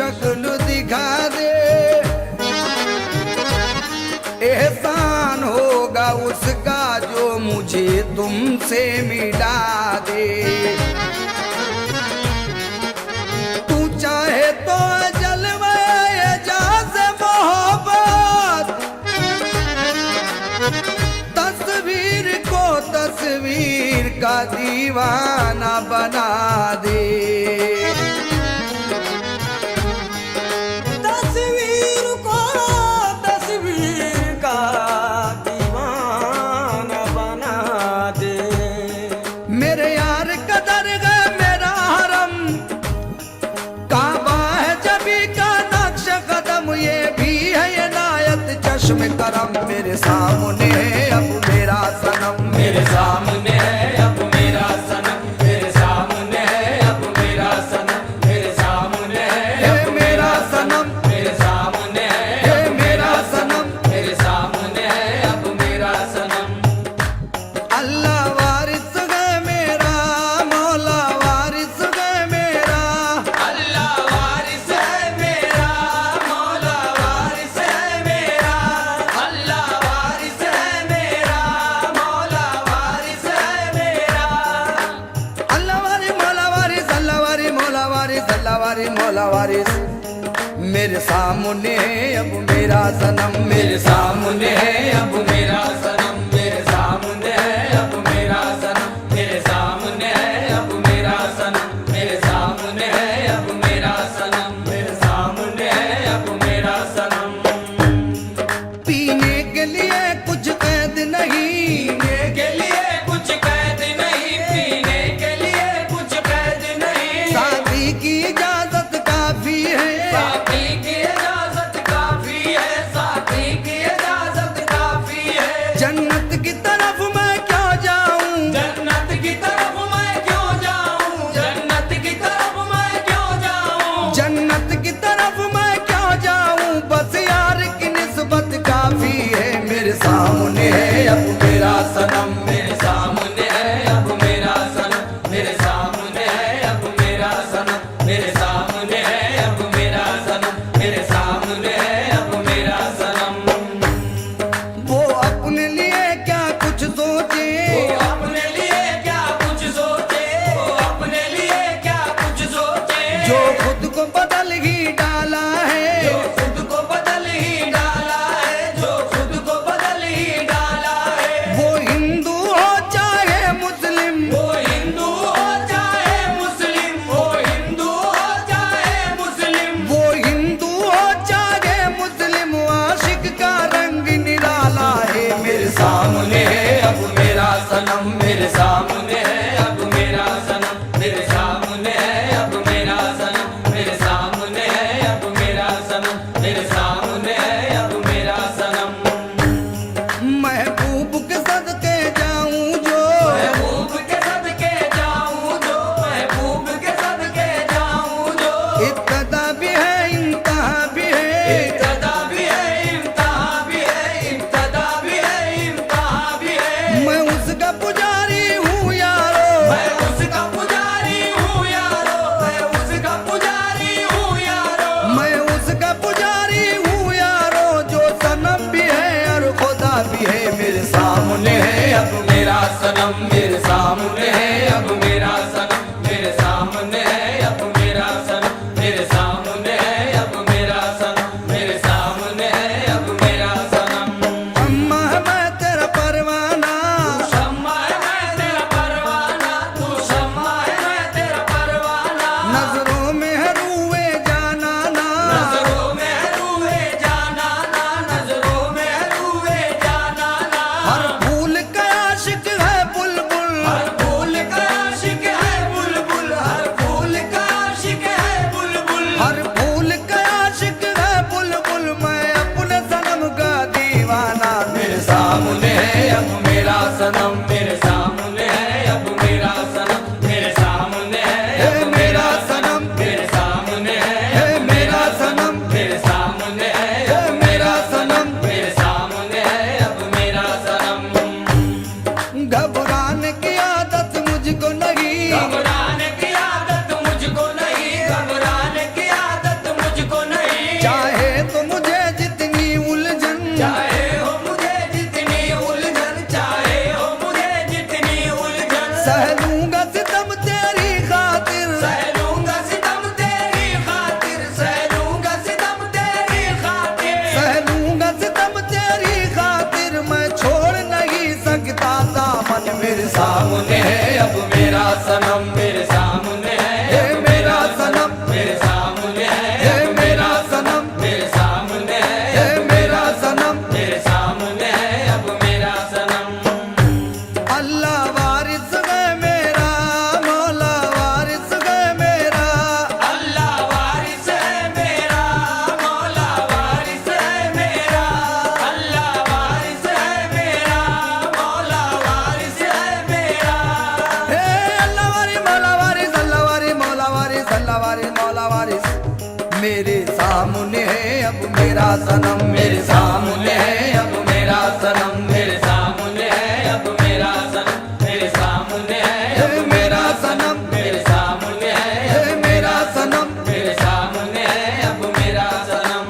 शक्ल दिखा दे, एहसान होगा उसका जो मुझे तुमसे मिला दे। तू चाहे तो जलवाए जैसे मोहब्बत, तस्वीर को तस्वीर का दीवाना बना दे। चश्मे करम मेरे सामने है अब मेरा सनम, मेरे सामने है अब मेरा सनम, मेरे सामने है अब मेरा सनम, मेरे सामने है मेरा सनम, मेरे सामने है मेरा सनम, मेरे सामने है अब मेरा सनम। अल्लाह वारिस है मेरा, मौला वारिस है मेरा, अल्लाह वारिस है मेरा, मौला वारिस है मेरा, अल्लाह वारिस है मेरा, मौला वारिस है मेरा। अल्लाह वारी मौला वारिस, अल्लाह वारी मौला वारिस, अल्लाह वारी मौला वारिस। मेरे सामने है अब मेरा सनम, मेरे सामने है अब मेरा सनम, मेरे सामने है अब मेरा सनम, मेरे सामने है अब मेरा सनम, मेरे सामने है अब मेरा सनम, मेरे सामने है अब मेरा सनम। पीने के लिए कुछ कैद नहीं, पीने के लिए कुछ कैद नहीं, पीने के लिए कुछ कैद नहीं, शादी की इजाजत काफी है, साथी की इजाजत काफी है, साथी की इजाजत काफी है। जन्नत की तरफ मैं क्यों जाऊं, जन्नत की तरफ मैं क्यों जाऊं, जन्नत की तरफ मैं क्यों जाऊं, जन्नत की तरफ मैं क्यों जाऊं, बस यार की निस्बत काफी है। मेरे सामने है अब मेरा सनम, मेरे सामने है अब मेरा सनम, मेरे सामने है अब मेरा सनम, मेरे सामने है अब मेरा सनम, मेरे सामने है अब मेरा सनम। वो अपने लिए क्या कुछ सोचे, वो अपने लिए क्या कुछ सोचे, वो अपने लिए क्या कुछ सोचे, जो खुद को बदल ही डाला है, जो खुद को बदल ही डाला है, जो खुद को बदल ही डाला है। वो हिंदू हो चाहे मुस्लिम, वो हिंदू हो चाहे मुस्लिम, वो हिंदू हो चाहे मुस्लिम, वो हिंदू हो चाहे मुस्लिम, आशिक का रंग निराला है। मेरे सामने है अब मेरा सनम, मेरे सामने है अब मेरा सनम, मेरे सामने है अब मेरा सनम, मेरे सामने है अब मेरा सनम, मेरे सामने है अब मेरा सनम। महबूब के सदके जाऊं जो, महबूब के सदके जाऊं जो, महबूब के सदके जाऊं जो, इब्तदा भी है इंतहा भी है, इब्तदा भी है इम्तिहा भी है, इब्तदा भी है इम्तिहा भी है। मैं उसका पुजारी हूँ यारो, मैं उसका पुजारी हूँ यारो, मैं उसका पुजारी हूँ यारो, मैं उसका पुजारी हूँ यारो, जो सनम भी है और खुदा भी है। मेरे सामने है अब मेरा सनम, मेरे सामने है अब मेरा सनम, मेरे सामने है अब मेरा सनम, मेरे सामने है अब मेरा सनम, मेरे सामने है अब मेरा सनम। अम्मा मैं तेरा परवाना, तू शम्मा है मैं तेरा परवाना, तू शम्मा है मैं तेरा परवाना, नजरों में है रूए जाना ना, नजरों में रूहे जाना ना, नजरों में रूहे जाना ना। हर फूल का आशिक है बुलबुल, हर फूल का आशिक है बुलबुल, हर फूल का आशिक है बुलबुल, हर फूल का आशिक है बुलबुल, मैं अपने सनम का दीवाना। मेरे सामने है अब मेरा सनम, मेरे सामने है अब मेरा सनम, मेरे सामने है अब मेरा सनम, सनम मेरे सामने है अब मेरा सनम मेरे सामने है अब मेरा सनम मेरे सामने है अब मेरा सनम मेरे सामने है मेरा सनम मेरे सामने है अब मेरा सनम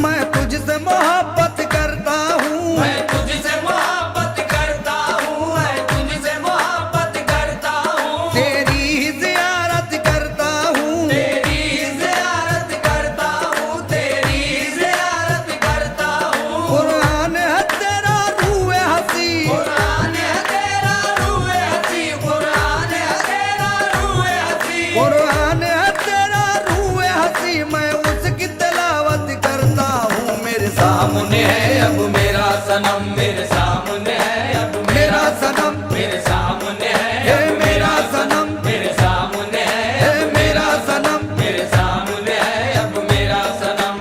मैं तुझसे मोहब्बत करता हूँ मैं तुझसे मोहब्बत करता हूँ मैं तुझसे मोहब्बत करता हूँ तेरी ही ज़ियारत करता हूँ तेरी ज़ियारत करता हूँ तेरी ज़ियारत करता हूँ कुरान है तेरा रूए हंसी कुरान है तेरा रूए हंसी कुरान है तेरा रूए हंसी कुरान है तेरा रूए हंसी मैं उसकी तिलावत करता हूँ मेरे सामने है अब मेरा सनम मेरे सामने है अब मेरा सनम मेरे सामने है है मेरा सनम मेरे सामने है है मेरा सनम मेरे सामने है अब मेरा सनम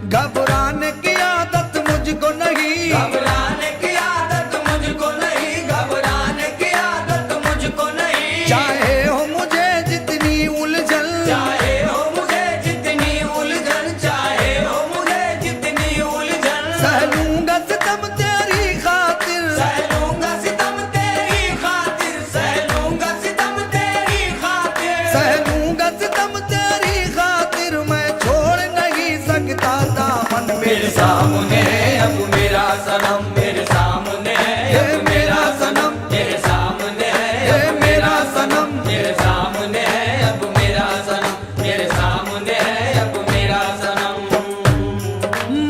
घबराने की आदत मुझको नहीं घबराने की आदत मुझको नहीं घबराने की आदत मुझको नहीं चाहे हो मुझे जितनी उलझन चाहे हो मुझे जितनी उलझन चाहे हो मुझे जितनी उलझन सह लूंगा सितम तेरी खातिर सह लूंगा सितम तेरी खातिर सह लूंगा सितम तेरी खातिर सह लूंगा सितम तेरी खातिर मैं छोड़ नहीं सकता दामन मेरे सामने है अब मेरा सनम मेरे सामने है है अब मेरा सनम मेरे सामने है है मेरा सनम मेरे सामने है अब मेरा सनम मेरे सामने है अब मेरा सनम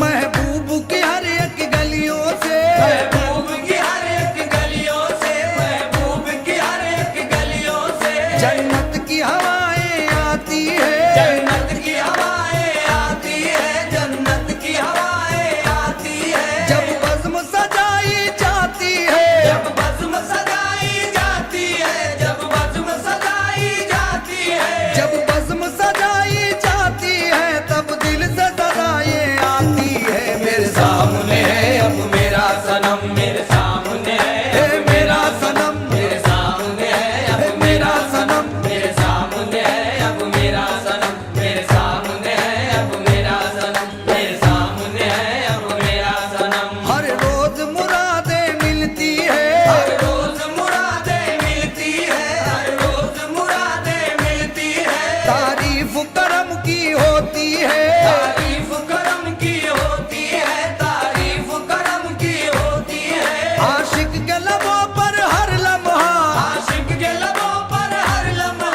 महबूब की हर एक गलियों से महबूब की हर एक गलियों से महबूब की हर एक गलियों से जन्नत की हवाएं आती है जन्नत की हवाएं आती है जन्नत की हवाएं आती है जब बज़्म सजाई जाती है जब बज़्म सजाई जाती है जब बज़्म सजाई जाती है जब बज़्म सजाई जाती है तब दिल से सदाएं आती है मेरे सामने है अब मेरा सनम मेरे सामने है है मेरा सनम मेरे सामने है अब है मेरा सनम मेरे सामने है अब मेरा सनम मेरे सामने है अब मेरा सनम मेरे सामने है अब मेरा सनम हर रोज मुरादें मिलती है हर रोज मुरादें मिलती है हर रोज मुरादें मिलती है तारीफ करम की होती है तारीफ करम की होती है तारीफ करम की होती है आशिक के लबों पर हर लम्हा आशिक के लबों पर हर लम्हा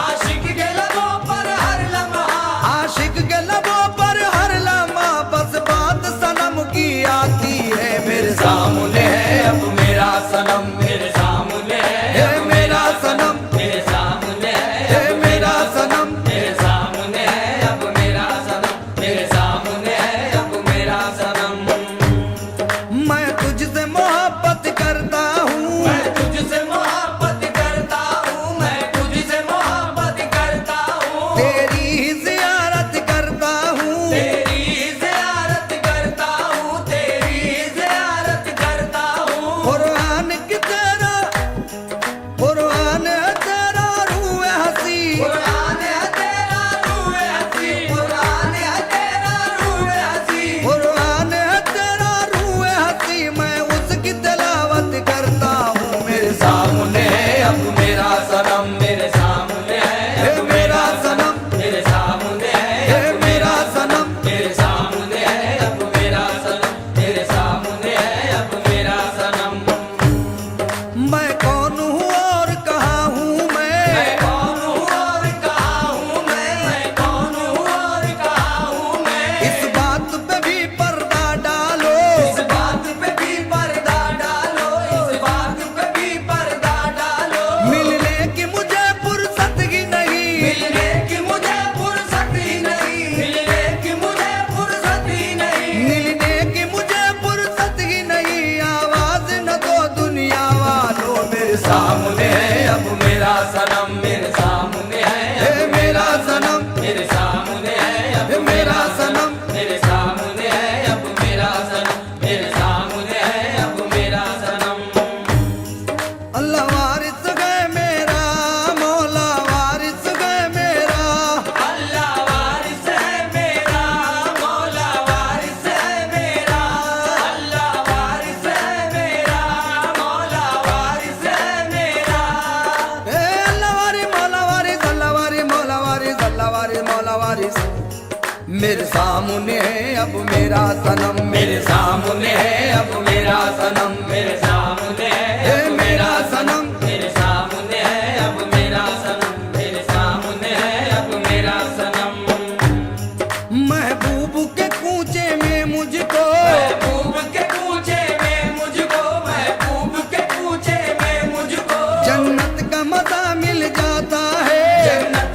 आशिक के लबों पर हर लम्हा आशिक के लबों पर हर लम्हा बस बात सनम की आती है मेरे सामने है अब मेरा सनम मेरे सामने है मेरा सनम मेरे सामने है मेरा सनम मेरे सामने है अब मेरा सनम मेरे सामने है अब मेरा सनम मैं तुझसे मोहब्बत करता हूँ मैं तुझसे मोहब्बत करता हूँ मैं तुझसे मोहब्बत करता हूँ तेरी ही ज़ियारत करता हूँ तेरी ज़ियारत करता हूँ तेरी ज़ियारत करता हूँ कुरान की तेरा कुरान है तेरा रूए हंसी कुरान है तेरा रूए हंसी कुरान है तेरा रूए हंसी कुरान है तेरा रूए हंसी मैं उसकी तिलावत करता हूँ मेरे सामने है अब मेरा सनम मेरे सामने है है मेरा सनम मेरे सामने है है मेरा सनम मेरे सामने है अब मेरा सनम मेरे सामने है अब मेरा सनम मैं कौन हूँ और कहाँ हूँ मैं कौन हूँ और कहाँ हूँ मैं कौन हूँ और कहाँ हूँ मैं इस बात पे भी पर्दा डालो इस बात पे भी पर्दा डालो इस बात पे भी पर्दा डालो मिलने की मुझे फुर्सत ही नहीं मिलने की मुझे फुर्सत ही नहीं मिलने की मुझे फुर्सत ही नहीं मिलने की मुझे फुर्सत ही नहीं आवाज न दो दुनिया वालों मेरे सामने है अब मेरा सनम मेरे सामने है मेरा सनम मेरे सामने है अब है मेरा सनम मेरे सामने है अब मेरा सनम मेरे सामने है अब मेरा सनम अल्लाह वारिस गए मेरा मौला वारिस गए मेरा अल्लाह वारिस है मेरा मेरे सामने है अब मेरा सनम, मेरे सामने है अब मेरा सनम, मेरे सामने है अब मेरा सनम, मेरे सामने है अब मेरा सनम, मेरे सामने है अब मेरा सनम। महबूब के कूचे में मुझको, महबूब के कूचे में मुझको, महबूब के कूचे में मुझको जन्नत का मजा मिल जाता है, जन्नत